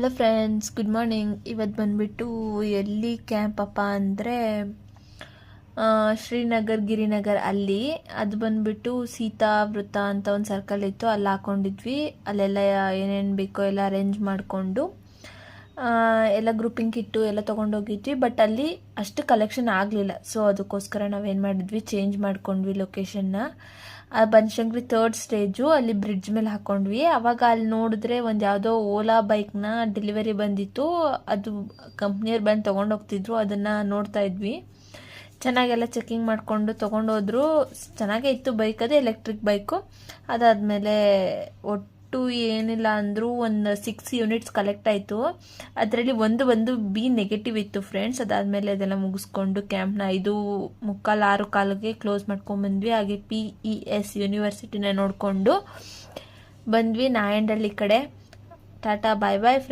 Hello friends, good morning. ಇವತ್ತು ಬಂದುಬಿಟ್ಟು ಎಲ್ಲಿ ಕ್ಯಾಂಪಪ್ಪ ಅಂದರೆ ಶ್ರೀನಗರ್ ಗಿರಿನಗರ್ ಅಲ್ಲಿ. ಅದು ಬಂದುಬಿಟ್ಟು ಸೀತಾ ವೃತ್ತ ಅಂತ ಒಂದು ಸರ್ಕಲ್ ಇತ್ತು, ಅಲ್ಲಿ ಹಾಕ್ಕೊಂಡಿದ್ವಿ. ಅಲ್ಲೆಲ್ಲ ಏನೇನು ಬೇಕೋ ಎಲ್ಲ ಅರೇಂಜ್ ಮಾಡಿಕೊಂಡು ಎಲ್ಲ ಗ್ರೂಪಿಂಗ್ ಕಿಟ್ಟು ಎಲ್ಲ ತೊಗೊಂಡೋಗಿದ್ವಿ. ಬಟ್ ಅಲ್ಲಿ ಅಷ್ಟು ಕಲೆಕ್ಷನ್ ಆಗಲಿಲ್ಲ. ಸೊ ಅದಕ್ಕೋಸ್ಕರ ನಾವೇನು ಮಾಡಿದ್ವಿ, ಚೇಂಜ್ ಮಾಡ್ಕೊಂಡ್ವಿ ಲೊಕೇಶನ್ನ. ಬನಶಂಕರಿ 3rd ಸ್ಟೇಜು, ಅಲ್ಲಿ ಬ್ರಿಡ್ಜ್ ಮೇಲೆ ಹಾಕ್ಕೊಂಡ್ವಿ. ಆವಾಗ ಅಲ್ಲಿ ನೋಡಿದ್ರೆ ಒಂದು ಯಾವುದೋ ಓಲಾ ಬೈಕ್ನ ಡೆಲಿವರಿ ಬಂದಿತ್ತು. ಅದು ಕಂಪ್ನಿಯವ್ರು ಬಂದು ತೊಗೊಂಡೋಗ್ತಿದ್ರು, ಅದನ್ನು ನೋಡ್ತಾ ಇದ್ವಿ. ಚೆನ್ನಾಗೆಲ್ಲ ಚೆಕಿಂಗ್ ಮಾಡಿಕೊಂಡು ತೊಗೊಂಡೋದ್ರು. ಚೆನ್ನಾಗೇ ಇತ್ತು ಬೈಕ್, ಅದು ಎಲೆಕ್ಟ್ರಿಕ್ ಬೈಕು. ಅದಾದಮೇಲೆ ಒಟ್ಟು ಏನಿಲ್ಲ ಅಂದರೂ ಒಂದು 6 ಯೂನಿಟ್ಸ್ ಕಲೆಕ್ಟ್ ಆಯಿತು. ಅದರಲ್ಲಿ ಒಂದು ಬಿ ನೆಗೆಟಿವ್ ಇತ್ತು ಫ್ರೆಂಡ್ಸ್. ಅದಾದಮೇಲೆ ಅದೆಲ್ಲ ಮುಗಿಸ್ಕೊಂಡು ಕ್ಯಾಂಪ್ನ 5:45, 6 ಕಾಲಿಗೆ ಕ್ಲೋಸ್ ಮಾಡ್ಕೊಂಡ್ಬಂದ್ವಿ. ಹಾಗೆ PES ಯೂನಿವರ್ಸಿಟಿನ ನೋಡಿಕೊಂಡು ಬಂದ್ವಿ ನಾಯಂಡಹಳ್ಳಿ ಕಡೆ. ಟಾಟಾ, ಬಾಯ್ ಬಾಯ್.